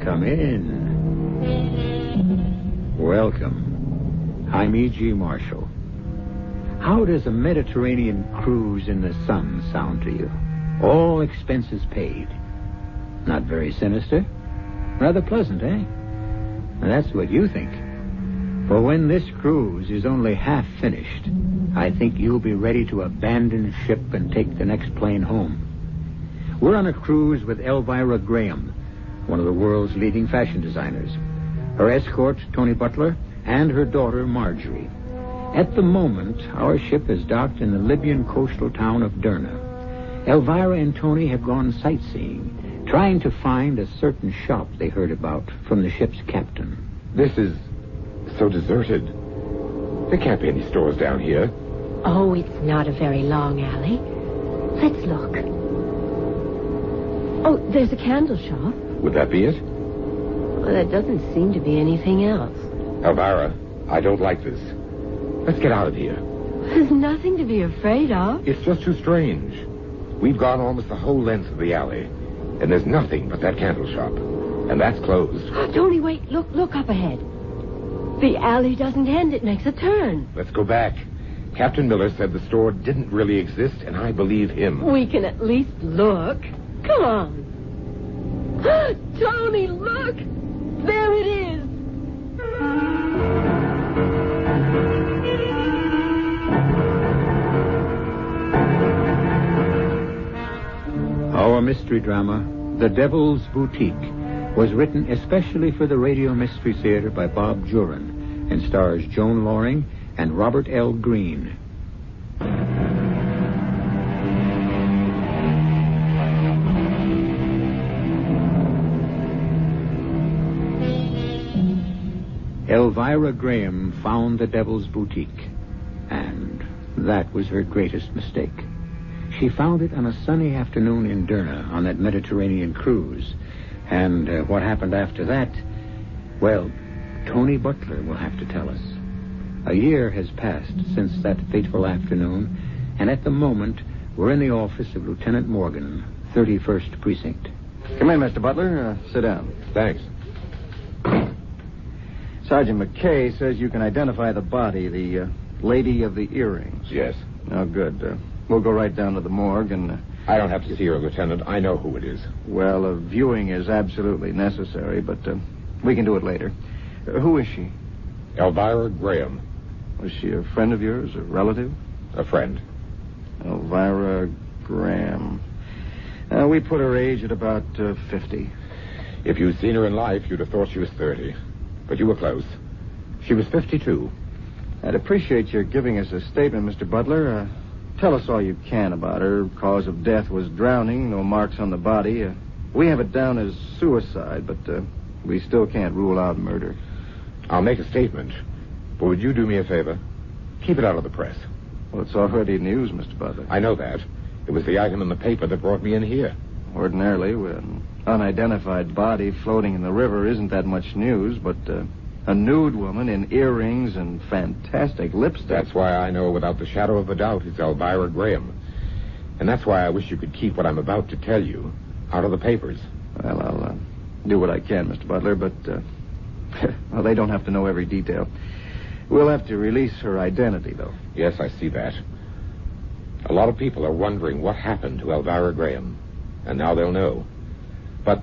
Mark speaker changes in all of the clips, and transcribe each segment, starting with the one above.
Speaker 1: Come in. Welcome. I'm E.G. Marshall. How does a Mediterranean cruise in the sun sound to you? All expenses paid. Not very sinister. Rather pleasant, eh? Now, that's what you think. For when this cruise is only half finished, I think you'll be ready to abandon ship and take the next plane home. We're on a cruise with Elvira Graham, one of the world's leading fashion designers, her escort, Tony Butler, and her daughter, Marjorie. At the moment, our ship is docked in the Libyan coastal town of Derna. Elvira and Tony have gone sightseeing, trying to find a certain shop they heard about from the ship's captain.
Speaker 2: This is so deserted. There can't be any stores down here.
Speaker 3: Oh, it's not a very long alley. Let's look. Oh, there's a candle shop.
Speaker 2: Would that be it?
Speaker 3: Well, there doesn't seem to be anything else.
Speaker 2: Elvira, I don't like this. Let's get out of here.
Speaker 3: There's nothing to be afraid of.
Speaker 2: It's just too strange. We've gone almost the whole length of the alley, and there's nothing but that candle shop. And that's closed.
Speaker 3: Tony, wait. Look up ahead. The alley doesn't end. It makes a turn.
Speaker 2: Let's go back. Captain Miller said the store didn't really exist, and I believe him.
Speaker 3: We can at least look. Come on. Tony, look! There it is!
Speaker 1: Our mystery drama, The Devil's Boutique, was written especially for the Radio Mystery Theater by Bob Jurin and stars Joan Loring and Robert L. Greene. Elvira Graham found the Devil's Boutique, and that was her greatest mistake. She found it on a sunny afternoon in Derna on that Mediterranean cruise. And what happened after that, well, Tony Butler will have to tell us. A year has passed since that fateful afternoon, and at the moment, we're in the office of Lieutenant Morgan, 31st Precinct.
Speaker 4: Come in, Mr. Butler. Sit down.
Speaker 2: Thanks.
Speaker 4: Sergeant McKay says you can identify the body, the lady of the earrings.
Speaker 2: Yes.
Speaker 4: Oh, good. We'll go right down to the morgue and...
Speaker 2: I don't have to see her, Lieutenant. I know who it is.
Speaker 4: Well, a viewing is absolutely necessary, but we can do it later. Who is she?
Speaker 2: Elvira Graham.
Speaker 4: Was she a friend of yours, a relative?
Speaker 2: A friend.
Speaker 4: Elvira Graham. We put her age at about 50.
Speaker 2: If you'd seen her in life, you'd have thought she was 30. But you were close. She was 52.
Speaker 4: I'd appreciate your giving us a statement, Mr. Butler. Tell us all you can about her. Cause of death was drowning, no marks on the body. We have it down as suicide, but we still can't rule out murder.
Speaker 2: I'll make a statement. But would you do me a favor? Keep it out of the press.
Speaker 4: Well, it's already news, Mr. Butler.
Speaker 2: I know that. It was the item in the paper that brought me in here.
Speaker 4: Ordinarily, with an unidentified body floating in the river isn't that much news, but a nude woman in earrings and fantastic lipstick.
Speaker 2: That's why I know without the shadow of a doubt it's Elvira Graham. And that's why I wish you could keep what I'm about to tell you out of the papers.
Speaker 4: Well, I'll do what I can, Mr. Butler, but well, they don't have to know every detail. We'll have to release her identity, though.
Speaker 2: Yes, I see that. A lot of people are wondering what happened to Elvira Graham. And now they'll know. But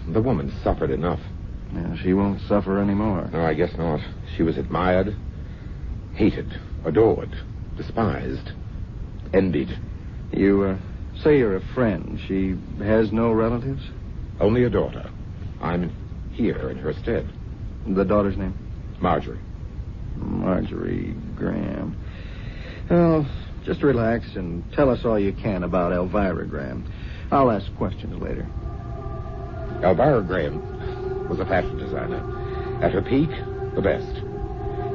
Speaker 2: the woman suffered enough.
Speaker 4: Yeah, she won't suffer anymore.
Speaker 2: No, I guess not. She was admired, hated, adored, despised, envied.
Speaker 4: You say you're a friend. She has no relatives?
Speaker 2: Only a daughter. I'm here in her stead.
Speaker 4: The daughter's name?
Speaker 2: Marjorie.
Speaker 4: Marjorie Graham. Well, just relax and tell us all you can about Elvira Graham. I'll ask questions later.
Speaker 2: Elvira Graham was a fashion designer. At her peak, the best.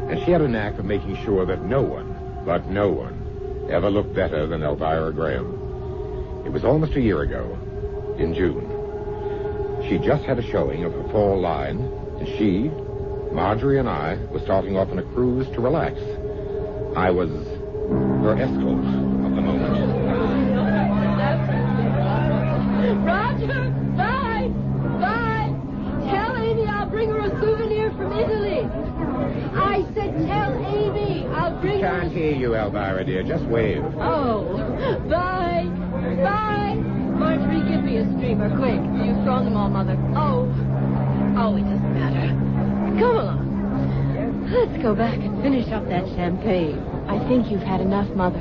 Speaker 2: And she had a knack of making sure that no one, but no one, ever looked better than Elvira Graham. It was almost a year ago, in June. She just had a showing of her fall line, and she, Marjorie and I, were starting off on a cruise to relax. I was her escort of the moment.
Speaker 3: Roger! Bye! Bye!
Speaker 2: hear you, Elvira, dear. Just wave.
Speaker 3: Oh, bye. Bye. Marjorie, give me a streamer, quick. You've thrown them all, Mother. Oh, it doesn't matter. Come along. Let's go back and finish up that champagne. I think you've had enough, Mother.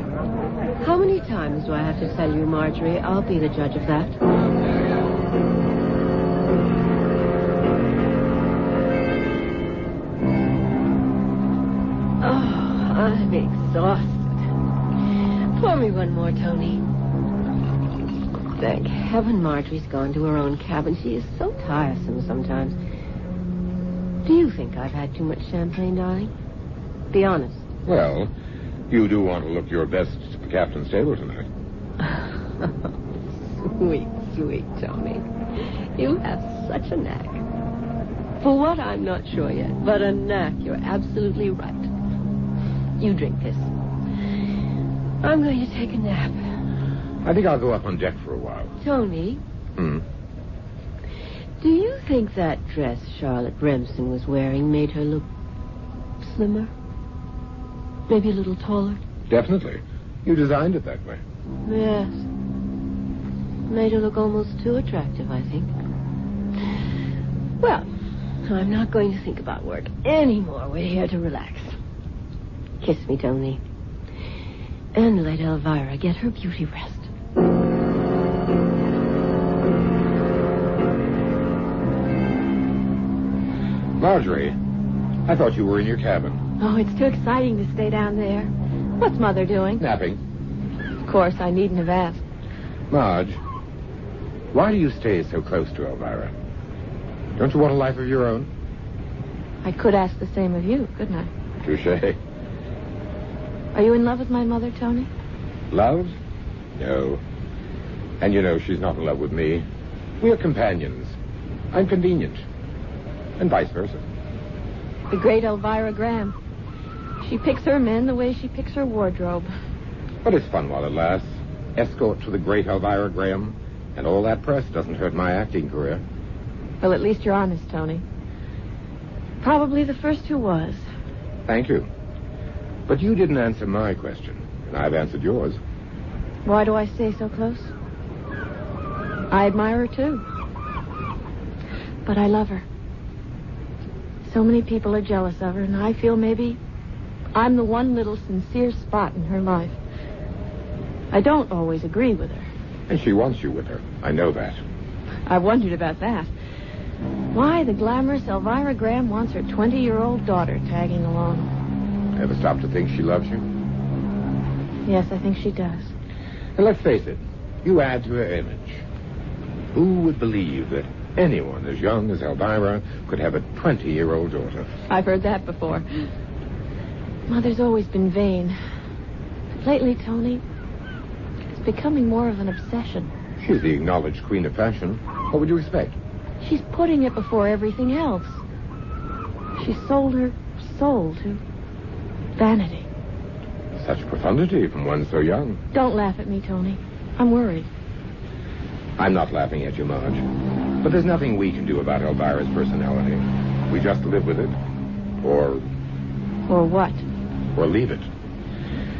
Speaker 3: How many times do I have to tell you, Marjorie? I'll be the judge of that. Oh, I'm exhausted. Pour me one more, Tony. Thank heaven Marjorie's gone to her own cabin. She is so tiresome sometimes. Do you think I've had too much champagne, darling? Be honest.
Speaker 2: Well, you do want to look your best at the captain's table tonight.
Speaker 3: Sweet, sweet Tony. You have such a knack. For what, I'm not sure yet, but a knack. You're absolutely right. You drink this. I'm going to take a nap.
Speaker 2: I think I'll go up on deck for a while.
Speaker 3: Tony,
Speaker 2: Hmm?
Speaker 3: do you think that dress Charlotte Remsen was wearing made her look slimmer? Maybe a little taller?
Speaker 2: Definitely. You designed it that way.
Speaker 3: Yes. Made her look almost too attractive, I think. Well, I'm not going to think about work anymore. We're here to relax. Kiss me, Tony. And let Elvira get her beauty rest.
Speaker 2: Marjorie, I thought you were in your cabin.
Speaker 3: Oh, it's too exciting to stay down there. What's Mother doing?
Speaker 2: Napping.
Speaker 3: Of course, I needn't have asked.
Speaker 2: Marge, why do you stay so close to Elvira? Don't you want a life of your own?
Speaker 3: I could ask the same of you, couldn't I?
Speaker 2: Touché.
Speaker 3: Are you in love with my mother, Tony?
Speaker 2: Love? No. And you know she's not in love with me. We're companions. I'm convenient. And vice versa.
Speaker 3: The great Elvira Graham. She picks her men the way she picks her wardrobe.
Speaker 2: But it's fun while it lasts. Escort to the great Elvira Graham. And all that press doesn't hurt my acting career.
Speaker 3: Well, at least you're honest, Tony. Probably the first who was.
Speaker 2: Thank you. But you didn't answer my question. And I've answered yours.
Speaker 3: Why do I stay so close? I admire her, too. But I love her. So many people are jealous of her, and I feel maybe I'm the one little sincere spot in her life. I don't always agree with her.
Speaker 2: And she wants you with her. I know that.
Speaker 3: I wondered about that. Why the glamorous Elvira Graham wants her 20-year-old daughter tagging along.
Speaker 2: Ever stop to think she loves you?
Speaker 3: Yes, I think she does.
Speaker 2: And let's face it, you add to her image. Who would believe that anyone as young as Elvira could have a 20-year-old daughter?
Speaker 3: I've heard that before. Mother's always been vain. But lately, Tony, it's becoming more of an obsession.
Speaker 2: She's the acknowledged queen of fashion. What would you expect?
Speaker 3: She's putting it before everything else. She sold her soul to vanity.
Speaker 2: Such profundity from one so young.
Speaker 3: Don't laugh at me, Tony. I'm worried.
Speaker 2: I'm not laughing at you, Marge. But there's nothing we can do about Elvira's personality. We just live with it. Or
Speaker 3: what?
Speaker 2: Or leave it.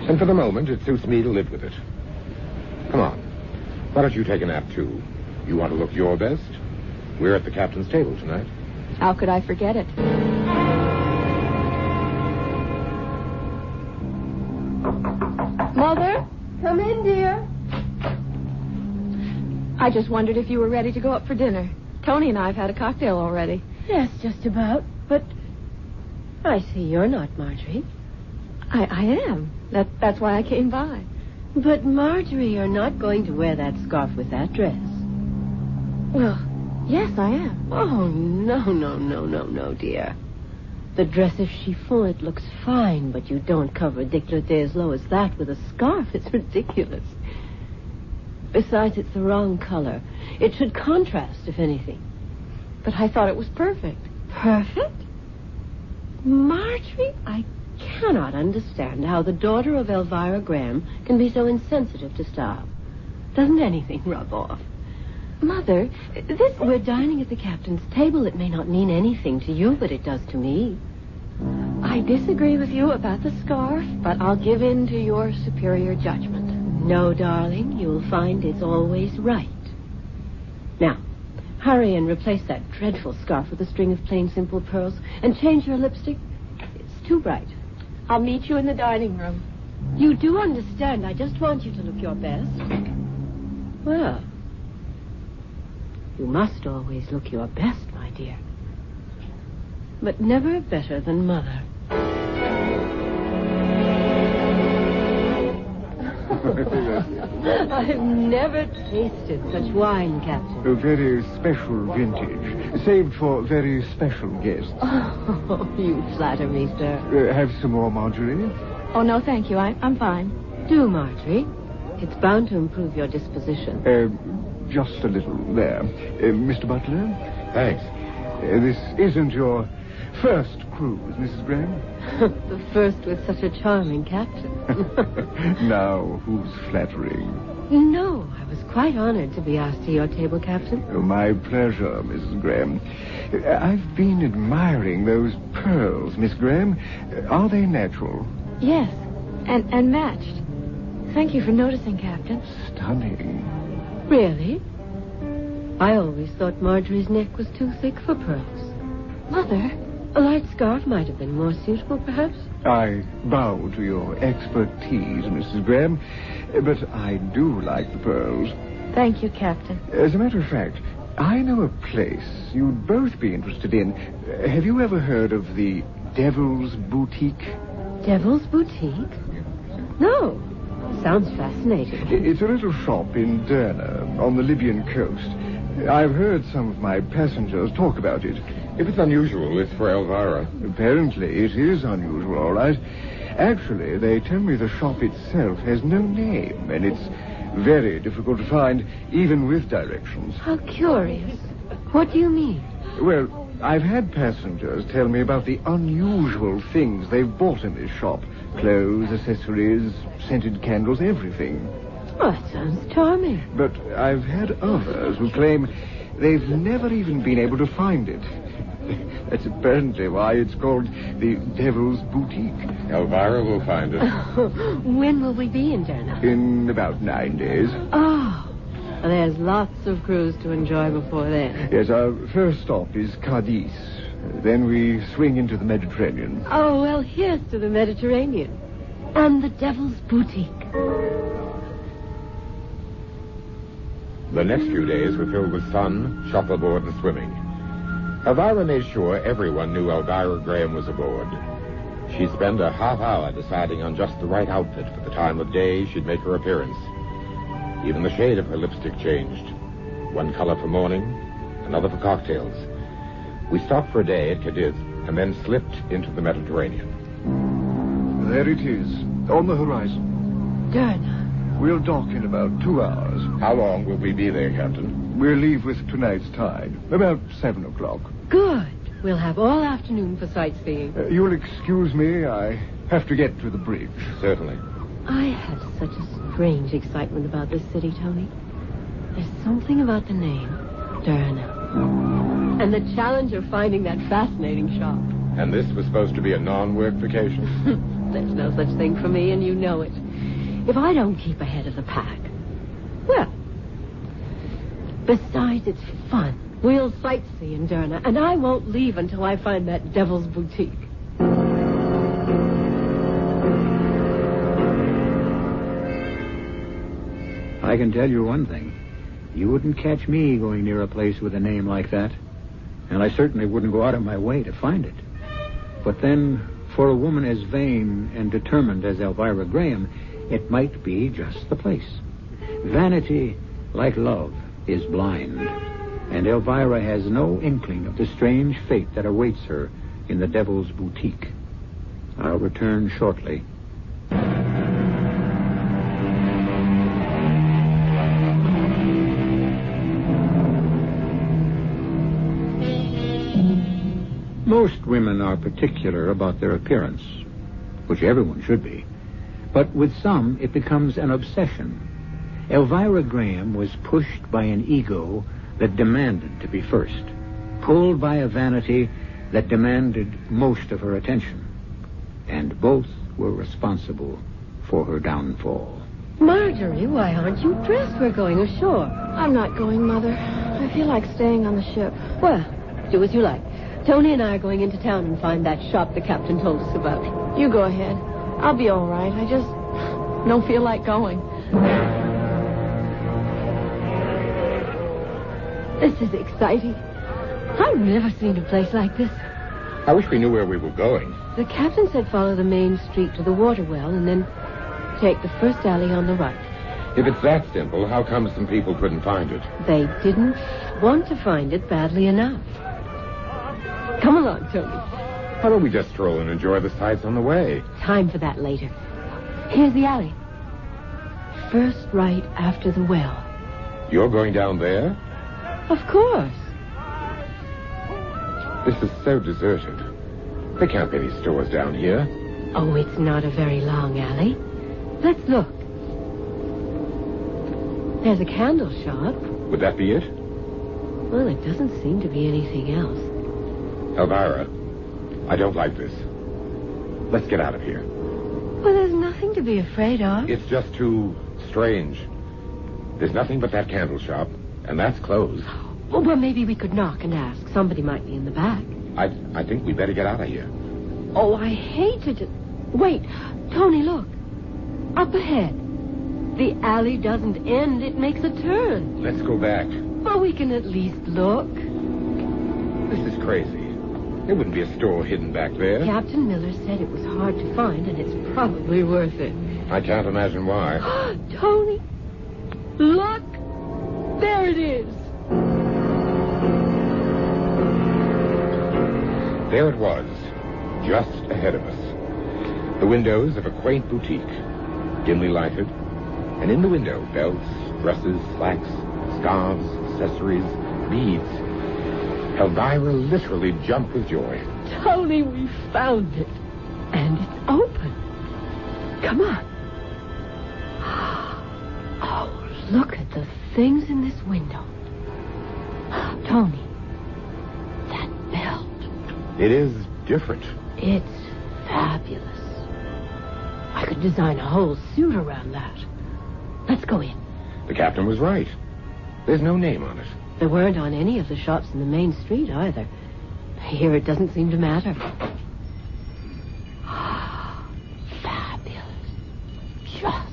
Speaker 2: And for the moment, it suits me to live with it. Come on. Why don't you take a nap, too? You want to look your best? We're at the captain's table tonight.
Speaker 3: How could I forget it? Mother? Come in, dear. I just wondered if you were ready to go up for dinner. Tony and I have had a cocktail already. Yes, just about. But I see you're not Marjorie. I am. That's why I came by.
Speaker 5: But, Marjorie, you're not going to wear that scarf with that dress.
Speaker 3: Well, yes, I am.
Speaker 5: Oh, no, dear. The dress is chiffon. It looks fine, but you don't cover a décolleté as low as that with a scarf. It's ridiculous. Besides, it's the wrong color. It should contrast, if anything.
Speaker 3: But I thought it was perfect.
Speaker 5: Perfect? Marjorie, I cannot understand how the daughter of Elvira Graham can be so insensitive to style. Doesn't anything rub off?
Speaker 3: Mother,
Speaker 5: We're dining at the captain's table. It may not mean anything to you, but it does to me.
Speaker 3: I disagree with you about the scarf, but I'll give in to your superior judgment.
Speaker 5: No, darling, you'll find it's always right. Now, hurry and replace that dreadful scarf with a string of plain, simple pearls, and change your lipstick. It's too bright.
Speaker 3: I'll meet you in the dining room.
Speaker 5: You do understand. I just want you to look your best. Well, you must always look your best, my dear. But never better than Mother. I've never tasted such wine, Captain.
Speaker 6: A very special vintage, saved for very special guests.
Speaker 5: Oh, you flatter me, sir.
Speaker 6: Have some more, Marjorie?
Speaker 3: Oh, no, thank you. I'm fine.
Speaker 5: Do, Marjorie. It's bound to improve your disposition.
Speaker 6: Just a little. There. Mr. Butler?
Speaker 2: Thanks.
Speaker 6: This isn't your first cruise, Mrs. Graham?
Speaker 5: The first with such a charming captain.
Speaker 6: Now, who's flattering?
Speaker 5: No, I was quite honored to be asked to your table, Captain.
Speaker 6: Oh, my pleasure, Mrs. Graham. I've been admiring those pearls, Miss Graham. Are they natural?
Speaker 3: Yes, and matched. Thank you for noticing, Captain.
Speaker 6: Stunning.
Speaker 5: Really? I always thought Marjorie's neck was too thick for pearls.
Speaker 3: Mother?
Speaker 5: A light scarf might have been more suitable, perhaps.
Speaker 6: I bow to your expertise, Mrs. Graham, but I do like the pearls.
Speaker 3: Thank you, Captain.
Speaker 6: As a matter of fact, I know a place you'd both be interested in. Have you ever heard of the Devil's Boutique?
Speaker 5: Devil's Boutique? No. Sounds fascinating.
Speaker 6: It's a little shop in Derna, on the Libyan coast. I've heard some of my passengers talk about it.
Speaker 2: If it's unusual, it's for Elvira.
Speaker 6: Apparently, it is unusual, all right. Actually, they tell me the shop itself has no name, and it's very difficult to find, even with directions.
Speaker 5: How curious. What do you mean?
Speaker 6: Well, I've had passengers tell me about the unusual things they've bought in this shop. Clothes, accessories, scented candles, everything.
Speaker 5: Oh, that sounds charming.
Speaker 6: But I've had others who claim they've never even been able to find it. That's apparently why it's called the Devil's Boutique.
Speaker 2: Elvira will find it.
Speaker 5: When will we be in Derna?
Speaker 6: In about 9 days.
Speaker 5: Oh, well, there's lots of cruise to enjoy before then.
Speaker 6: Yes, our first stop is Cadiz. Then we swing into the Mediterranean.
Speaker 5: Oh, well, here's to the Mediterranean. And the Devil's Boutique.
Speaker 2: The next few days were filled with sun, shuffleboard, and swimming. Elvira made sure everyone knew Elvira Graham was aboard. She'd spend a half hour deciding on just the right outfit for the time of day she'd make her appearance. Even the shade of her lipstick changed. One color for morning, another for cocktails. We stopped for a day at Cadiz and then slipped into the Mediterranean.
Speaker 6: There it is, on the horizon.
Speaker 5: Derna.
Speaker 6: We'll dock in about 2 hours.
Speaker 2: How long will we be there, Captain?
Speaker 6: We'll leave with tonight's tide, about 7 o'clock.
Speaker 5: Good. We'll have all afternoon for sightseeing.
Speaker 6: You'll excuse me, I have to get to the bridge.
Speaker 2: Certainly.
Speaker 5: I have such a strange excitement about this city, Tony. There's something about the name, Derna. And the challenge of finding that fascinating shop.
Speaker 2: And this was supposed to be a non-work vacation?
Speaker 5: There's no such thing for me, and you know it. If I don't keep ahead of the pack, well, besides, it's fun. We'll sightsee in Derna, and I won't leave until I find that Devil's Boutique.
Speaker 1: I can tell you one thing. You wouldn't catch me going near a place with a name like that. And I certainly wouldn't go out of my way to find it. But then, for a woman as vain and determined as Elvira Graham, it might be just the place. Vanity, like love, is blind. And Elvira has no inkling of the strange fate that awaits her in the Devil's Boutique. I'll return shortly. Most women are particular about their appearance, which everyone should be. But with some, it becomes an obsession. Elvira Graham was pushed by an ego that demanded to be first, pulled by a vanity that demanded most of her attention. and both were responsible for her downfall.
Speaker 5: Marjorie, why aren't you dressed? We're going ashore.
Speaker 3: I'm not going, Mother. I feel like staying on the ship.
Speaker 5: Well, do as you like. Tony and I are going into town and find that shop the captain told us about.
Speaker 3: You go ahead. I'll be all right. I just don't feel like going.
Speaker 5: This is exciting. I've never seen a place like this.
Speaker 2: I wish we knew where we were going.
Speaker 5: The captain said follow the main street to the water well and then take the first alley on the right.
Speaker 2: If it's that simple, how come some people couldn't find it?
Speaker 5: They didn't want to find it badly enough. Come along, Tony.
Speaker 2: Why don't we just stroll and enjoy the sights on the way?
Speaker 5: Time for that later. Here's the alley. First right after the well.
Speaker 2: You're going down there?
Speaker 5: Of course.
Speaker 2: This is so deserted. There can't be any stores down here.
Speaker 5: Oh, it's not a very long alley. Let's look. There's a candle shop.
Speaker 2: Would that be it?
Speaker 5: Well, it doesn't seem to be anything else.
Speaker 2: Elvira, I don't like this. Let's get out of here.
Speaker 5: Well, there's nothing to be afraid of.
Speaker 2: It's just too strange. There's nothing but that candle shop, and that's closed.
Speaker 5: Well, maybe we could knock and ask. Somebody might be in the back.
Speaker 2: I think we better get out of here.
Speaker 5: Oh, I hate to... Wait, Tony, look. Up ahead. The alley doesn't end. It makes a turn.
Speaker 2: Let's go back.
Speaker 5: Well, we can at least look.
Speaker 2: This is crazy. There wouldn't be a store hidden back there.
Speaker 5: Captain Miller said it was hard to find, and it's probably worth it.
Speaker 2: I can't imagine why.
Speaker 5: Tony, look. There it is.
Speaker 2: There it was, just ahead of us. The windows of a quaint boutique, dimly lighted. And in the window, belts, dresses, slacks, scarves, accessories, beads. Elvira literally jumped with joy.
Speaker 5: Tony, we found it. And it's open. Come on. Oh, look at the things in this window. Tony, that belt.
Speaker 2: It is different.
Speaker 5: It's fabulous. I could design a whole suit around that. Let's go in.
Speaker 2: The captain was right. There's no name on it.
Speaker 5: There weren't on any of the shops in the main street either. Here it doesn't seem to matter. Fabulous. Just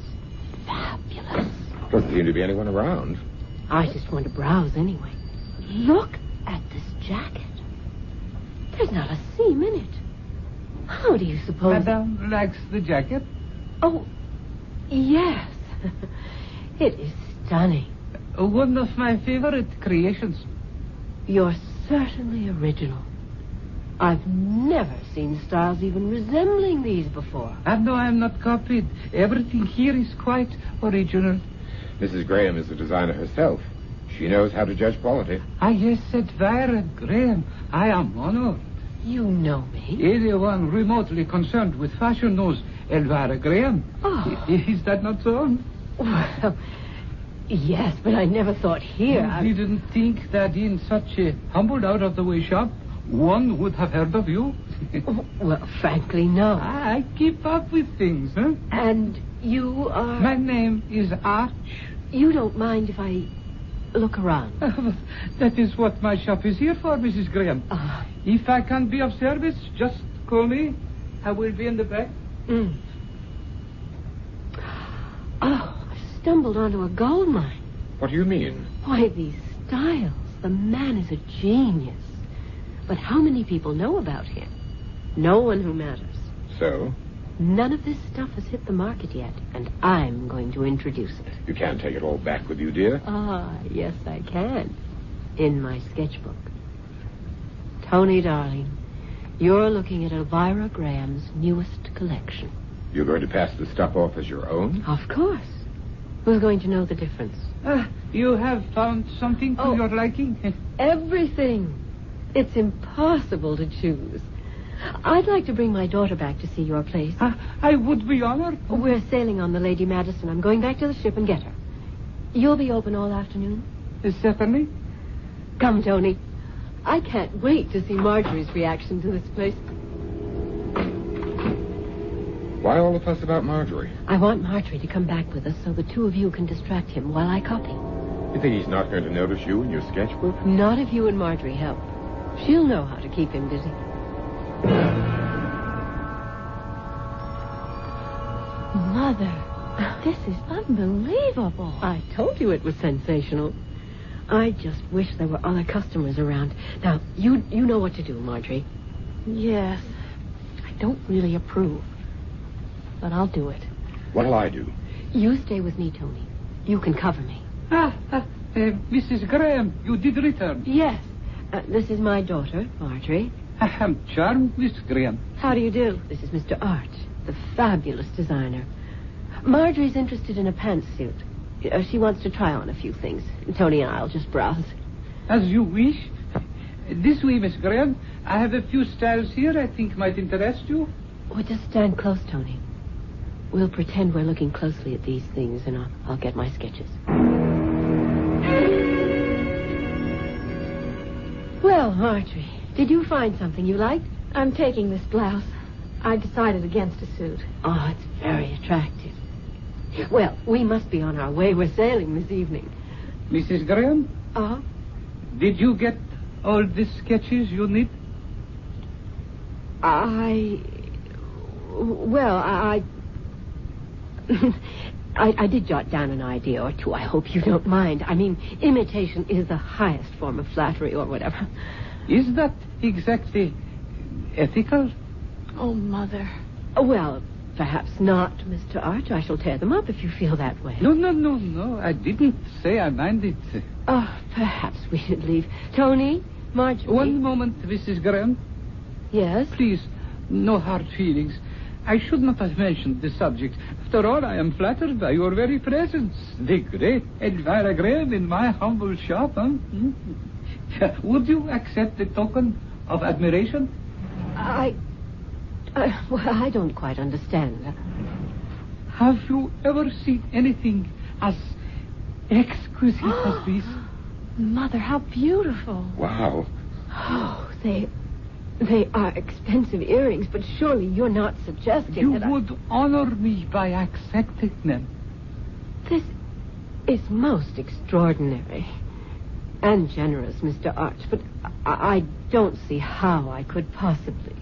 Speaker 5: fabulous.
Speaker 2: Doesn't seem to be anyone around.
Speaker 5: I just want to browse anyway. Look at this jacket. There's not a seam in it. How do you suppose...
Speaker 7: Madame likes the jacket?
Speaker 5: Oh, yes. It is stunning.
Speaker 7: One of my favorite creations.
Speaker 5: You're certainly original. I've never seen styles even resembling these before.
Speaker 7: And no, I'm not copied. Everything here is quite original.
Speaker 2: Mrs. Graham is the designer herself. She knows how to judge quality.
Speaker 7: Ah, yes, Elvira Graham. I am honored.
Speaker 5: You know me.
Speaker 7: Anyone remotely concerned with fashion knows Elvira Graham.
Speaker 5: Oh.
Speaker 7: Is that not so?
Speaker 5: Well, yes, but I never thought here.
Speaker 7: You didn't think that in such a humbled, out-of-the-way shop, one would have heard of you?
Speaker 5: Well, frankly, no.
Speaker 7: I keep up with things, huh?
Speaker 5: And you are...
Speaker 7: My name is Arch.
Speaker 5: You don't mind if I look around?
Speaker 7: That is what my shop is here for, Mrs. Graham. If I can be of service, just call me. I will be in the back.
Speaker 5: Mm. Oh, I've stumbled onto a gold mine.
Speaker 2: What do you mean?
Speaker 5: Why, these styles. The man is a genius. But how many people know about him? No one who matters.
Speaker 2: So?
Speaker 5: None of this stuff has hit the market yet, and I'm going to introduce it.
Speaker 2: You can't take it all back with you, dear.
Speaker 5: Yes, I can. In my sketchbook. Tony, darling, you're looking at Elvira Graham's newest collection.
Speaker 2: You're going to pass the stuff off as your own?
Speaker 5: Of course. Who's going to know the difference?
Speaker 7: You have found something to your liking?
Speaker 5: Everything. It's impossible to choose. I'd like to bring my daughter back to see your place.
Speaker 7: I would be honored.
Speaker 5: We're sailing on the Lady Madison. I'm going back to the ship and get her. You'll be open all afternoon?
Speaker 7: Certainly.
Speaker 5: Come, Tony. I can't wait to see Marjorie's reaction to this place.
Speaker 2: Why all the fuss about Marjorie?
Speaker 5: I want Marjorie to come back with us so the two of you can distract him while I copy.
Speaker 2: You think he's not going to notice you in your sketchbook?
Speaker 5: Not if you and Marjorie help. She'll know how to keep him busy.
Speaker 3: Mother, this is unbelievable.
Speaker 5: I told you it was sensational. I just wish there were other customers around. Now, you know what to do, Marjorie.
Speaker 3: Yes. I don't really approve. But I'll do it.
Speaker 2: What'll I do?
Speaker 5: You stay with me, Tony. You can cover me.
Speaker 7: Mrs. Graham, you did return.
Speaker 5: Yes. This is my daughter, Marjorie.
Speaker 7: I am charmed, Miss Graham.
Speaker 5: How do you do? This is Mr. Art, the fabulous designer. Marjorie's interested in a pantsuit. She wants to try on a few things. Tony and I'll just browse.
Speaker 7: As you wish. This way, Miss Graham. I have a few styles here I think might interest you.
Speaker 5: Well, just stand close, Tony. We'll pretend we're looking closely at these things, and I'll get my sketches. Well, Marjorie, did you find something you liked?
Speaker 3: I'm taking this blouse. I decided against a suit.
Speaker 5: Oh, it's very attractive. Well, we must be on our way. We're sailing this evening.
Speaker 7: Mrs. Graham, did you get all the sketches you need?
Speaker 5: I did jot down an idea or two. I hope you don't mind. I mean, imitation is the highest form of flattery or whatever.
Speaker 7: Is that exactly ethical?
Speaker 3: Oh, Mother.
Speaker 5: Well, perhaps not, Mr. Arch. I shall tear them up if you feel that way.
Speaker 7: No. I didn't say I minded.
Speaker 5: Perhaps we should leave. Tony, Marjorie.
Speaker 7: One moment, Mrs. Graham.
Speaker 5: Yes?
Speaker 7: Please, no hard feelings. I should not have mentioned the subject. After all, I am flattered by your very presence. The great Elvira Graham in my humble shop, huh? Would you accept the token of admiration?
Speaker 5: Well, I don't quite understand.
Speaker 7: Have you ever seen anything as exquisite as this?
Speaker 3: Mother, how beautiful.
Speaker 2: Wow.
Speaker 5: Oh, they are expensive earrings, but surely you're not suggesting
Speaker 7: You
Speaker 5: that
Speaker 7: would honor me by accepting them.
Speaker 5: This is most extraordinary and generous, Mr. Arch, but I don't see how I could possibly.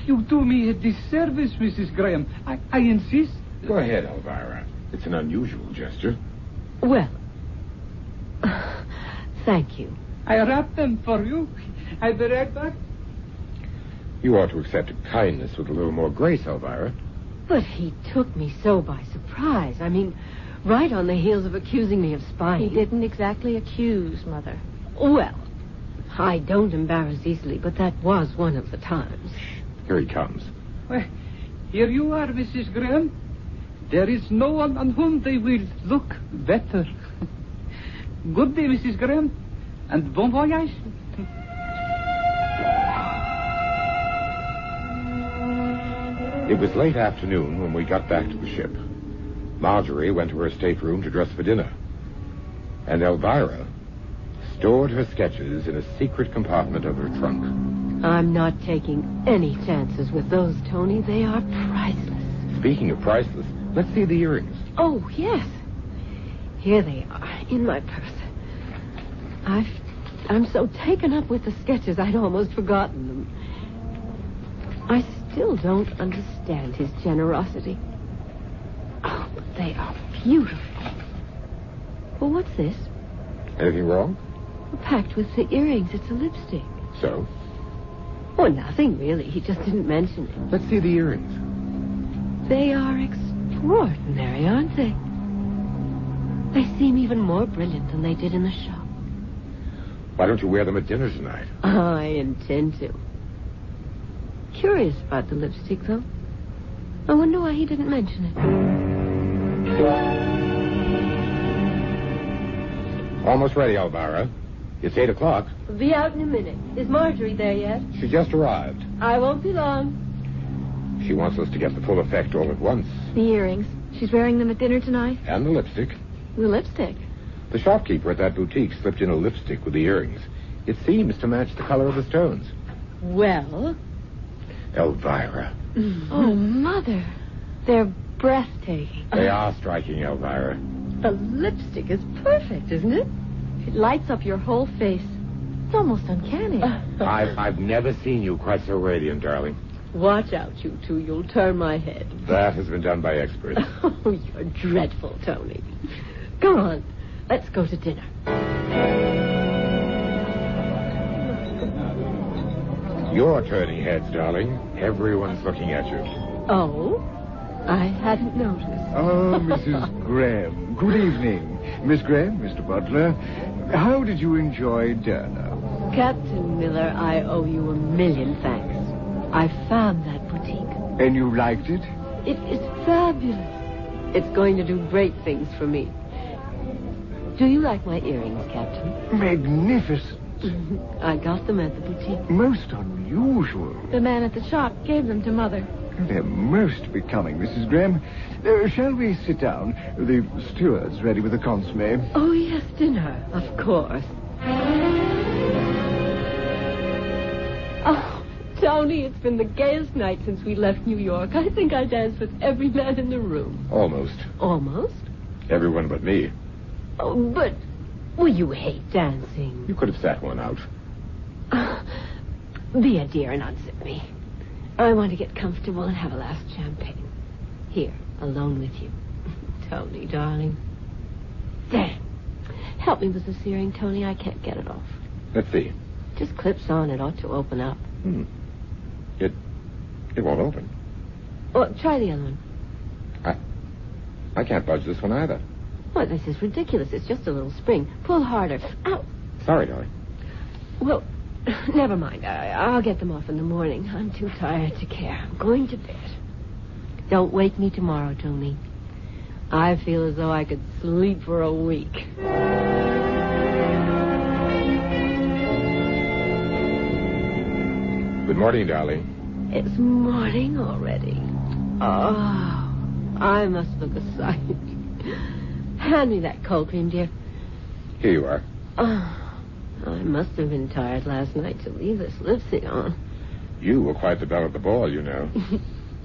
Speaker 7: You do me a disservice, Mrs. Graham. I insist.
Speaker 2: Go ahead, Elvira. It's an unusual gesture.
Speaker 5: Well, thank you.
Speaker 7: I wrap them for you. I'll be right back.
Speaker 2: You ought to accept kindness with a little more grace, Elvira.
Speaker 5: But he took me so by surprise. I mean, right on the heels of accusing me of spying.
Speaker 3: He didn't exactly accuse, Mother.
Speaker 5: Well, I don't embarrass easily, but that was one of the times.
Speaker 2: Here he comes.
Speaker 7: Well, here you are, Mrs. Graham. There is no one on whom they will look better. Good day, Mrs. Graham, and bon voyage.
Speaker 2: It was late afternoon when we got back to the ship. Marjorie went to her stateroom to dress for dinner. And Elvira stored her sketches in a secret compartment of her trunk.
Speaker 5: I'm not taking any chances with those, Tony. They are priceless.
Speaker 2: Speaking of priceless, let's see the earrings.
Speaker 5: Oh, yes. Here they are, in my purse. I'm so taken up with the sketches, I'd almost forgotten them. I still don't understand his generosity. Oh, but they are beautiful. Well, what's this?
Speaker 2: Anything wrong?
Speaker 5: Packed with the earrings. It's a lipstick.
Speaker 2: So?
Speaker 5: Oh, nothing, really. He just didn't mention it.
Speaker 2: Let's see the earrings.
Speaker 5: They are extraordinary, aren't they? They seem even more brilliant than they did in the shop.
Speaker 2: Why don't you wear them at dinner tonight?
Speaker 5: I intend to. Curious about the lipstick, though. I wonder why he didn't mention it.
Speaker 2: Almost ready, Elvira. It's 8 o'clock.
Speaker 5: Be out in a minute. Is Marjorie there yet?
Speaker 2: She just arrived.
Speaker 5: I won't be long.
Speaker 2: She wants us to get the full effect all at once.
Speaker 3: The earrings. She's wearing them at dinner tonight?
Speaker 2: And the lipstick.
Speaker 3: The lipstick?
Speaker 2: The shopkeeper at that boutique slipped in a lipstick with the earrings. It seems to match the color of the stones.
Speaker 5: Well?
Speaker 2: Elvira.
Speaker 3: Oh, Mother.
Speaker 5: They're breathtaking.
Speaker 2: They are striking, Elvira.
Speaker 5: The lipstick is perfect, isn't it? It lights up your whole face. It's almost uncanny.
Speaker 2: I've never seen you quite so radiant, darling.
Speaker 5: Watch out, you two. You'll turn my head.
Speaker 2: That has been done by experts.
Speaker 5: Oh, you're dreadful, Tony. Come on. Let's go to dinner.
Speaker 2: You're turning heads, darling. Everyone's looking at you.
Speaker 5: Oh? I hadn't noticed.
Speaker 6: Oh, Mrs. Graham. Good evening. Miss Graham, Mr. Butler. How did you enjoy dinner?
Speaker 5: Captain Miller, I owe you a million thanks. I found that boutique.
Speaker 6: And you liked it?
Speaker 5: It is fabulous. It's going to do great things for me. Do you like my earrings, Captain?
Speaker 6: Magnificent.
Speaker 5: I got them at the boutique.
Speaker 6: Most unusual.
Speaker 3: The man at the shop gave them to Mother.
Speaker 6: They're most becoming, Mrs. Graham. Shall we sit down? The steward's ready with the consomme.
Speaker 5: Oh, yes, dinner, of course. Oh, Tony, it's been the gayest night since we left New York. I think I danced with every man in the room.
Speaker 2: Almost.
Speaker 5: Almost?
Speaker 2: Everyone but me.
Speaker 5: Oh, but... Well, you hate dancing.
Speaker 2: You could have sat one out.
Speaker 5: Be a dear and unzip me. I want to get comfortable and have a last champagne. Here, alone with you. Tony, darling. There. Help me with this earring, Tony. I can't get it off.
Speaker 2: Let's see.
Speaker 5: Just clips on. It ought to open up.
Speaker 2: It won't open.
Speaker 5: Well, try the other one.
Speaker 2: I can't budge this one either.
Speaker 5: Well, this is ridiculous. It's just a little spring. Pull harder. Ow.
Speaker 2: Sorry, darling.
Speaker 5: Well, never mind. I'll get them off in the morning. I'm too tired to care. I'm going to bed. Don't wake me tomorrow, Tony. I feel as though I could sleep for a week.
Speaker 2: Good morning, darling.
Speaker 5: It's morning already. Oh, I must look a sight. Hand me that cold cream, dear.
Speaker 2: Here you are.
Speaker 5: Oh, I must have been tired last night to leave this lipstick on.
Speaker 2: You were quite the belle of the ball, you know.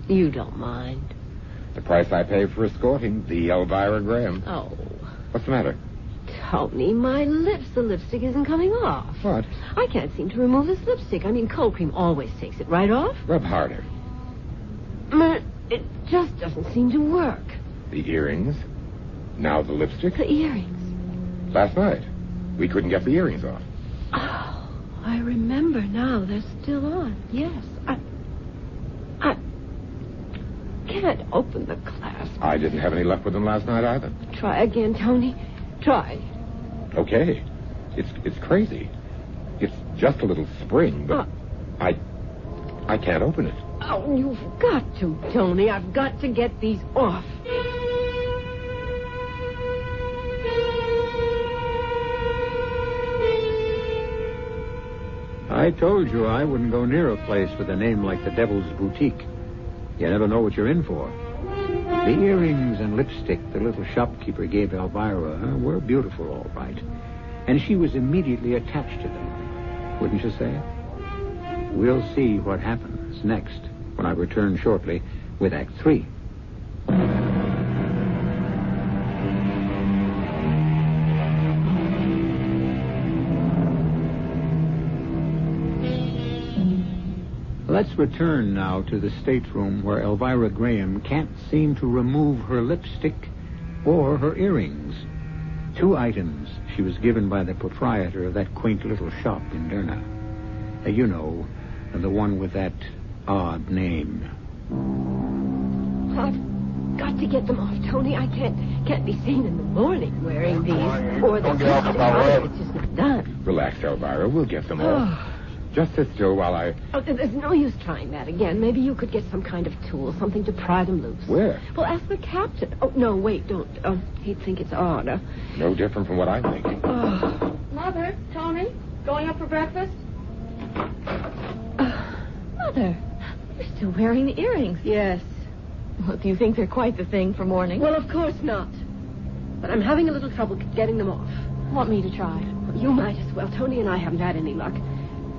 Speaker 5: You don't mind.
Speaker 2: The price I pay for escorting the Elvira Graham.
Speaker 5: Oh.
Speaker 2: What's the matter?
Speaker 5: Tony, my lips. The lipstick isn't coming off.
Speaker 2: What?
Speaker 5: I can't seem to remove this lipstick. I mean, cold cream always takes it right off.
Speaker 2: Rub harder.
Speaker 5: It just doesn't seem to work.
Speaker 2: The earrings. Now the lipstick.
Speaker 5: The earrings.
Speaker 2: Last night, we couldn't get the earrings off.
Speaker 5: Oh, I remember now. They're still on. Yes. I can't open the clasp.
Speaker 2: I didn't have any luck with them last night either.
Speaker 5: Try again, Tony. Try.
Speaker 2: Okay. It's crazy. It's just a little spring, but I can't open it.
Speaker 5: Oh, you've got to, Tony. I've got to get these off.
Speaker 1: I told you I wouldn't go near a place with a name like the Devil's Boutique. You never know what you're in for. The earrings and lipstick the little shopkeeper gave Elvira were beautiful, all right. And she was immediately attached to them. Wouldn't you say? We'll see what happens next when I return shortly with Act 3. Let's return now to the stateroom where Elvira Graham can't seem to remove her lipstick or her earrings. 2 items she was given by the proprietor of that quaint little shop in Derna. You know, the one with that odd name.
Speaker 5: I've got to get them off, Tony. I can't be seen in the morning wearing these. Or the it's just not done.
Speaker 2: Relax, Elvira. We'll get them off. Just sit still while I...
Speaker 5: Oh, there's no use trying that again. Maybe you could get some kind of tool, something to pry them loose.
Speaker 2: Where?
Speaker 5: Well, ask the captain. Oh, no, wait, don't. He'd think it's odd.
Speaker 2: No different from what I'm thinking.
Speaker 3: Mother, Tony, going up for breakfast? Mother, you're still wearing the earrings.
Speaker 5: Yes.
Speaker 3: Well, do you think they're quite the thing for morning?
Speaker 5: Well, of course not. But I'm having a little trouble getting them off.
Speaker 3: Want me to try?
Speaker 5: You might as well. Tony and I haven't had any luck.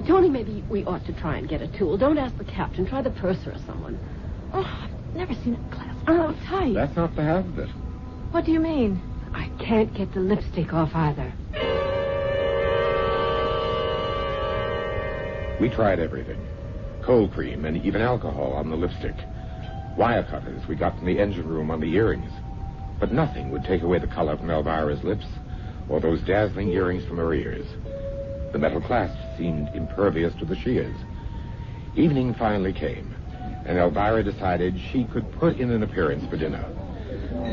Speaker 5: Tony, maybe we ought to try and get a tool. Don't ask the captain. Try the purser or someone. Oh, I've never seen a clasp Oh, tight.
Speaker 2: That's not the half of it.
Speaker 3: What do you mean?
Speaker 5: I can't get the lipstick off either.
Speaker 2: We tried everything. Cold cream and even alcohol on the lipstick. Wire cutters we got from the engine room on the earrings. But nothing would take away the color from Elvira's lips or those dazzling earrings from her ears. The metal clasp seemed impervious to the shears. Evening finally came, and Elvira decided she could put in an appearance for dinner.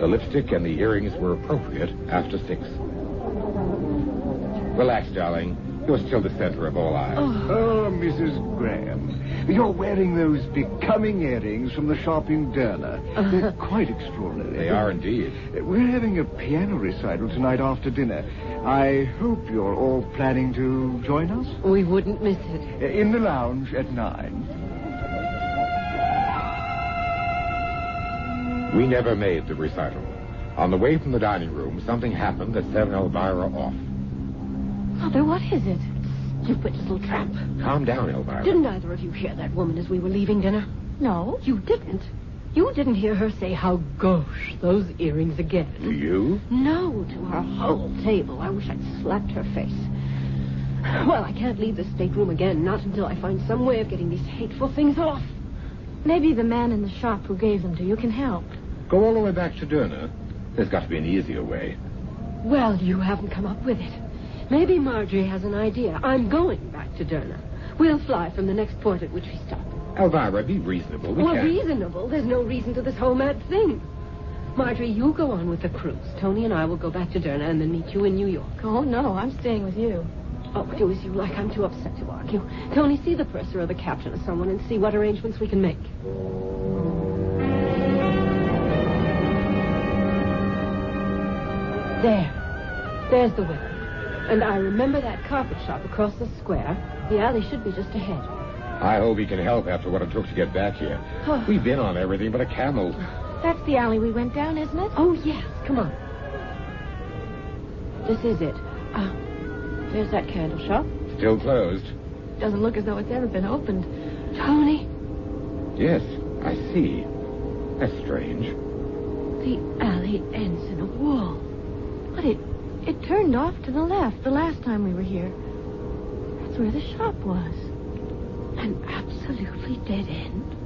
Speaker 2: The lipstick and the earrings were appropriate after 6. Relax, darling. You're still the center of all eyes.
Speaker 6: Oh, Mrs. Graham, you're wearing those becoming earrings from the shop in Derna. They're quite extraordinary.
Speaker 2: They are indeed.
Speaker 6: We're having a piano recital tonight after dinner. I hope you're all planning to join us.
Speaker 5: We wouldn't miss it.
Speaker 6: In the lounge at 9.
Speaker 2: We never made the recital. On the way from the dining room, something happened that set Elvira off.
Speaker 5: Mother, what is it? Stupid little tramp.
Speaker 2: Calm down, Elvira.
Speaker 5: Didn't either of you hear that woman as we were leaving dinner?
Speaker 3: No.
Speaker 5: You didn't. You didn't hear her say how gauche those earrings again.
Speaker 2: Do you?
Speaker 5: No, to her whole table. I wish I'd slapped her face. Well, I can't leave this stateroom again, not until I find some way of getting these hateful things off.
Speaker 3: Maybe the man in the shop who gave them to you can help.
Speaker 2: Go all the way back to Derna. There's got to be an easier way.
Speaker 5: Well, you haven't come up with it. Maybe Marjorie has an idea. I'm going back to Derna. We'll fly from the next port at which we stop.
Speaker 2: Elvira, be reasonable. We can't.
Speaker 5: Reasonable? There's no reason to this whole mad thing. Marjorie, you go on with the cruise. Tony and I will go back to Derna and then meet you in New York.
Speaker 3: Oh, no, I'm staying with you.
Speaker 5: Oh, do as you like. I'm too upset to argue. Tony, see the purser or the captain or someone and see what arrangements we can make. There's the window. And I remember that carpet shop across the square. The alley should be just ahead.
Speaker 2: I hope he can help after what it took to get back here.
Speaker 5: Oh.
Speaker 2: We've been on everything but a camel.
Speaker 3: That's the alley we went down, isn't it?
Speaker 5: Oh, yes. Come on. This is it. There's that candle shop.
Speaker 2: Still closed.
Speaker 3: Doesn't look as though it's ever been opened.
Speaker 5: Tony,
Speaker 2: Yes, I see. That's strange.
Speaker 5: the alley ends in a wall.
Speaker 3: But it turned off to the left the last time we were here. That's where the shop was.
Speaker 5: An absolutely dead end.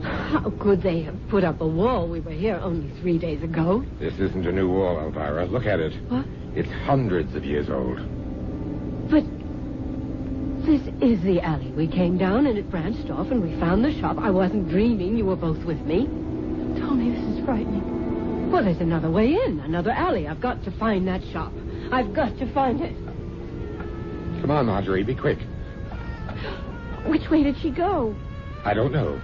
Speaker 5: How could they have put up a wall? We were here only 3 days ago.
Speaker 2: This isn't a new wall, Elvira. Look at it.
Speaker 5: What?
Speaker 2: It's hundreds of years old.
Speaker 5: But this is the alley. We came down and it branched off and we found the shop. I wasn't dreaming. You were both with me.
Speaker 3: Tony, this is frightening.
Speaker 5: Well, there's another way in, another alley. I've got to find that shop. I've got to find it.
Speaker 2: Come on, Marjorie, be quick.
Speaker 3: Which way did she go?
Speaker 2: I don't know.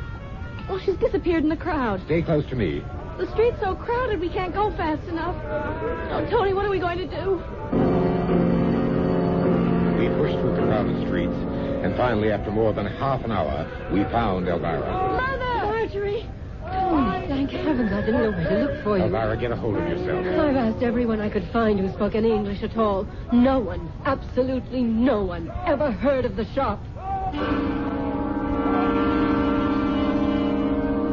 Speaker 3: Well, she's disappeared in the crowd.
Speaker 2: Stay close to me.
Speaker 3: The street's so crowded we can't go fast enough. Oh, Tony, what are we going to do?
Speaker 2: We pushed through the crowded streets, and finally, after more than half an hour, we found Elvira.
Speaker 3: Mother!
Speaker 5: Marjorie! Tony, thank heavens I didn't know where to look for you.
Speaker 2: Elvira, get a hold of yourself.
Speaker 5: I've asked everyone I could find who spoke any English at all. No one, absolutely no one, ever heard of the shop.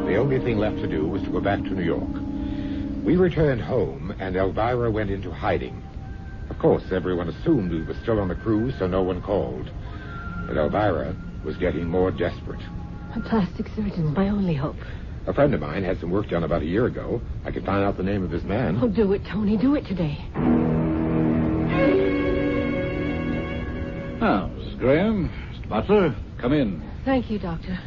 Speaker 2: The only thing left to do was to go back to New York. We returned home, and Elvira went into hiding. Of course, everyone assumed we were still on the cruise, so no one called. But Elvira was getting more desperate.
Speaker 5: A plastic surgeon's my only hope.
Speaker 2: A friend of mine had some work done about a year ago. I could find out the name of his man.
Speaker 5: Oh, do it, Tony. Do it today.
Speaker 7: Now, Mrs. Graham, Mr. Butler, come in.
Speaker 5: Thank you, Doctor.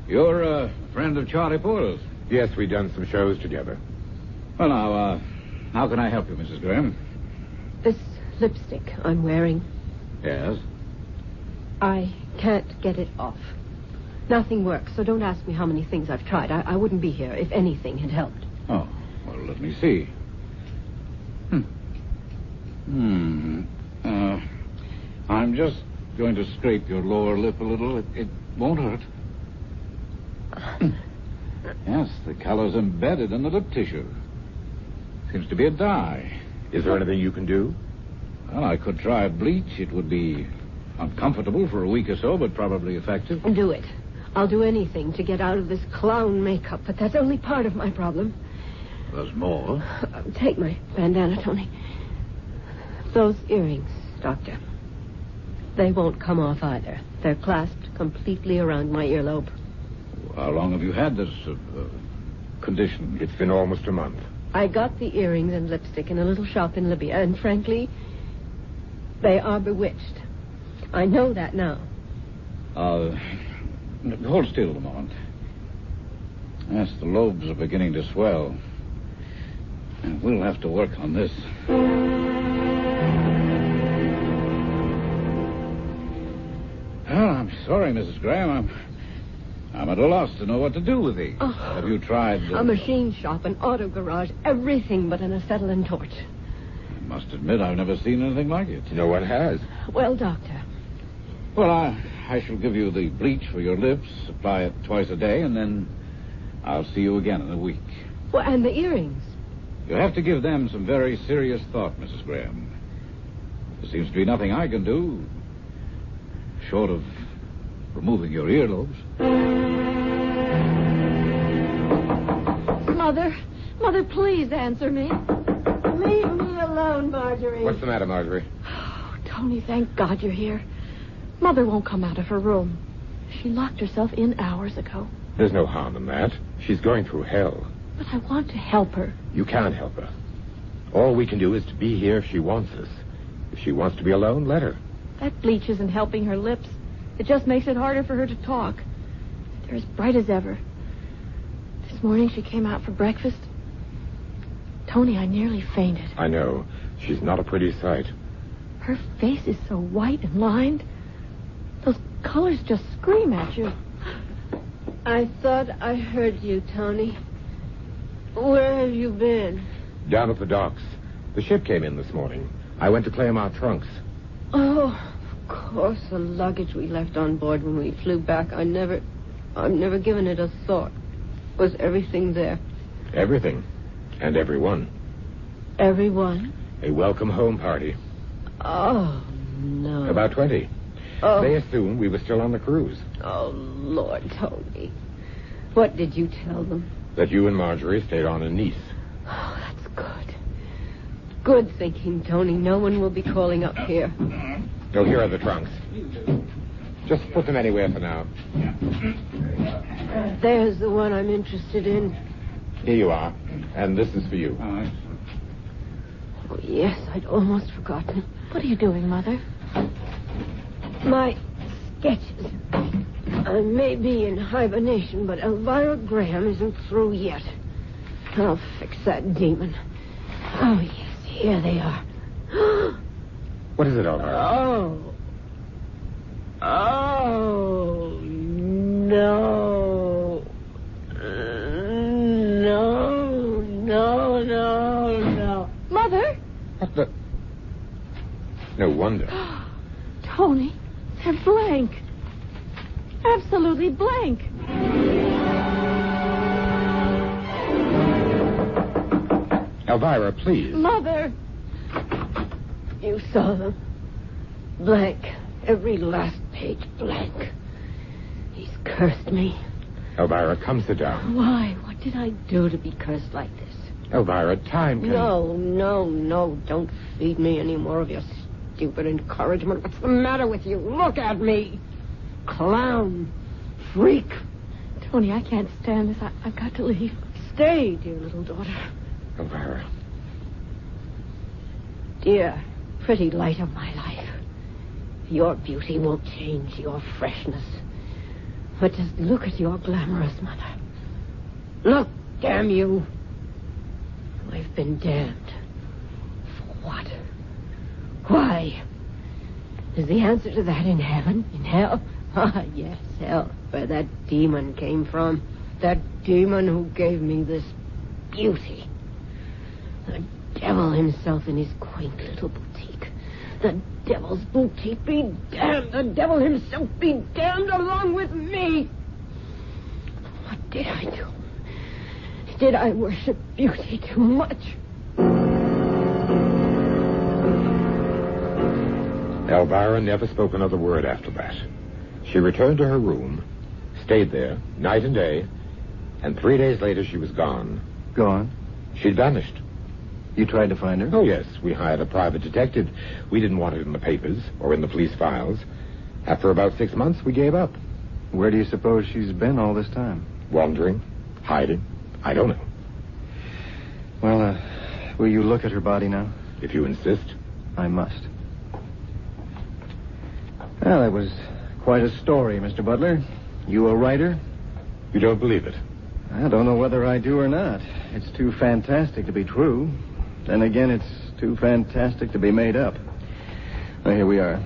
Speaker 7: You're a friend of Charlie Porter's.
Speaker 2: Yes, we've done some shows together.
Speaker 7: Well, now, how can I help you, Mrs. Graham?
Speaker 5: This lipstick I'm wearing,
Speaker 7: Yes?
Speaker 5: I can't get it off. Nothing works, so don't ask me how many things I've tried. I wouldn't be here if anything had helped.
Speaker 7: Oh, well, let me see. I'm just going to scrape your lower lip a little. It won't hurt. Yes, the color's embedded in the lip tissue. Seems to be a dye.
Speaker 2: Is there anything you can do?
Speaker 7: Well, I could try bleach. It would be uncomfortable for a week or so, but probably effective.
Speaker 5: Do it. I'll do anything to get out of this clown makeup, but that's only part of my problem.
Speaker 1: There's more.
Speaker 5: Take my bandana, Tony. Those earrings, Doctor. They won't come off either. They're clasped completely around my earlobe.
Speaker 1: How long have you had this condition?
Speaker 2: It's been almost a month.
Speaker 5: I got the earrings and lipstick in a little shop in Libya, and frankly, they are bewitched. I know that now.
Speaker 1: Hold still a moment. Yes, the lobes are beginning to swell. And we'll have to work on this. Well, I'm sorry, Mrs. Graham. I'm at a loss to know what to do with these.
Speaker 5: Oh.
Speaker 1: Have you tried...
Speaker 5: A machine shop, an auto garage, everything but an acetylene torch.
Speaker 1: I must admit I've never seen anything like it.
Speaker 2: No one has.
Speaker 5: Well, Doctor.
Speaker 1: Well, I shall give you the bleach for your lips, apply it twice a day, and then I'll see you again in a week.
Speaker 5: Well, and the earrings.
Speaker 1: You'll have to give them some very serious thought, Mrs. Graham. There seems to be nothing I can do, short of removing your earlobes.
Speaker 3: Mother, please answer me.
Speaker 5: Leave me alone, Marjorie.
Speaker 2: What's the matter, Marjorie?
Speaker 3: Oh, Tony, thank God you're here. Mother won't come out of her room. She locked herself in hours ago.
Speaker 2: There's no harm in that. She's going through hell.
Speaker 3: But I want to help her.
Speaker 2: You can't help her. All we can do is to be here if she wants us. If she wants to be alone, let her.
Speaker 3: That bleach isn't helping her lips. It just makes it harder for her to talk. They're as bright as ever. This morning she came out for breakfast. Tony, I nearly fainted.
Speaker 2: I know. She's not a pretty sight.
Speaker 3: Her face is so white and lined. Those colors just scream at you.
Speaker 5: I thought I heard you, Tony. Where have you been?
Speaker 2: Down at the docks. The ship came in this morning. I went to claim our trunks.
Speaker 5: Oh, of course, the luggage we left on board when we flew back. I've never given it a thought. Was everything there?
Speaker 2: Everything. And everyone.
Speaker 5: Everyone?
Speaker 2: A welcome home party.
Speaker 5: Oh, no.
Speaker 2: About 20.
Speaker 5: Oh.
Speaker 2: They assumed we were still on the cruise.
Speaker 5: Oh, Lord, Tony. What did you tell them?
Speaker 2: That you and Marjorie stayed on in Nice.
Speaker 5: Oh, that's good. Good thinking, Tony. No one will be calling up here.
Speaker 2: Oh, here are the trunks. Just put them anywhere for now.
Speaker 5: There's the one I'm interested in.
Speaker 2: Here you are. And this is for you.
Speaker 5: Oh, yes, I'd almost forgotten.
Speaker 3: What are you doing, Mother?
Speaker 5: My sketches. I may be in hibernation, but Elvira Graham isn't through yet. I'll fix that demon. Oh, yes, here they are.
Speaker 2: What is it, Elvira?
Speaker 5: Oh, no. No.
Speaker 3: Mother?
Speaker 2: What the... No wonder.
Speaker 3: Tony, they're blank. Absolutely blank.
Speaker 2: Elvira, please.
Speaker 3: Mother.
Speaker 5: You saw them. Blank. Every last page blank. He's cursed me.
Speaker 2: Elvira, come sit down.
Speaker 5: Why? What did I do to be cursed like this?
Speaker 2: Elvira, time can...
Speaker 5: No. Don't feed me any more of your stupid encouragement. What's the matter with you? Look at me. Clown. Freak.
Speaker 3: Tony, I can't stand this. I've got to leave.
Speaker 5: Stay, dear little daughter.
Speaker 2: Elvira.
Speaker 5: Dear, pretty light of my life. Your beauty won't change your freshness. But just look at your glamorous mother. Look, damn you. I've been damned. For what? Why? Is the answer to that in heaven? In hell? Ah, yes, hell. Where that demon came from. That demon who gave me this beauty. The devil himself in his quaint little boutique. The devil's boutique be damned. The devil himself be damned along with me. What did I do? Did I worship beauty too much?
Speaker 2: Elvira never spoke another word after that. She returned to her room, stayed there, night and day, and 3 days later she was gone.
Speaker 4: Gone?
Speaker 2: She'd vanished.
Speaker 4: You tried to find her?
Speaker 2: Oh, yes. We hired a private detective. We didn't want it in the papers or in the police files. After about 6 months, we gave up.
Speaker 4: Where do you suppose she's been all this time?
Speaker 2: Wandering, hiding. I don't know.
Speaker 4: Well, will you look at her body now?
Speaker 2: If you insist.
Speaker 4: I must. Well, that was quite a story, Mr. Butler. You a writer?
Speaker 2: You don't believe it?
Speaker 4: I don't know whether I do or not. It's too fantastic to be true. Then again, it's too fantastic to be made up. Well, here we are.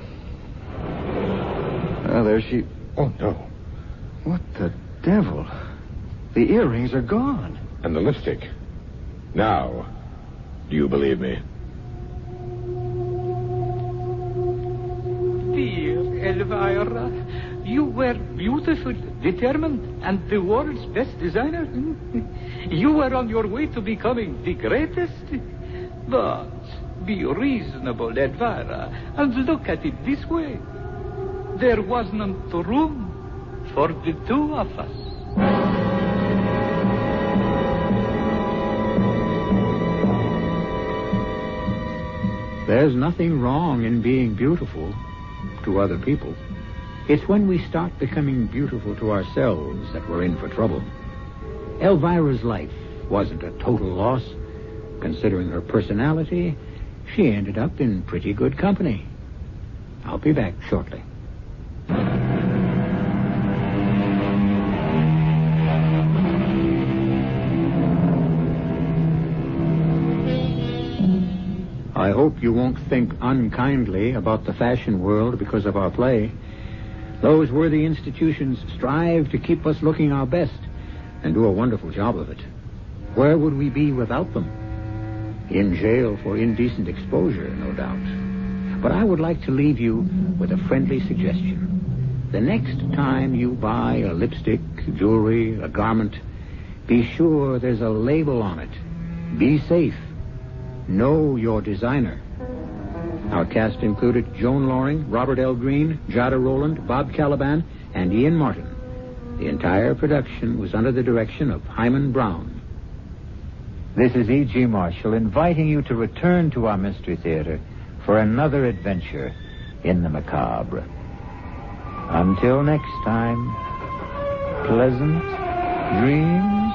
Speaker 4: Oh, there she...
Speaker 2: Oh, no.
Speaker 4: What the devil? The earrings are gone.
Speaker 2: And the lipstick. Now, do you believe me?
Speaker 7: Dear Elvira, you were beautiful, determined, and the world's best designer. You were on your way to becoming the greatest. But be reasonable, Elvira, and look at it this way. There wasn't room for the two of us.
Speaker 1: There's nothing wrong in being beautiful to other people. It's when we start becoming beautiful to ourselves that we're in for trouble. Elvira's life wasn't a total loss. Considering her personality, she ended up in pretty good company. I'll be back shortly. I hope you won't think unkindly about the fashion world because of our play. Those worthy institutions strive to keep us looking our best and do a wonderful job of it. Where would we be without them? In jail for indecent exposure, no doubt. But I would like to leave you with a friendly suggestion. The next time you buy a lipstick, jewelry, a garment, be sure there's a label on it. Be safe. Know your designer. Our cast included Joan Loring, Robert L. Green, Jada Rowland, Bob Caliban, and Ian Martin. The entire production was under the direction of Hyman Brown.
Speaker 8: This is E.G. Marshall inviting you to return to our Mystery Theater for another adventure in the macabre. Until next time, pleasant dreams.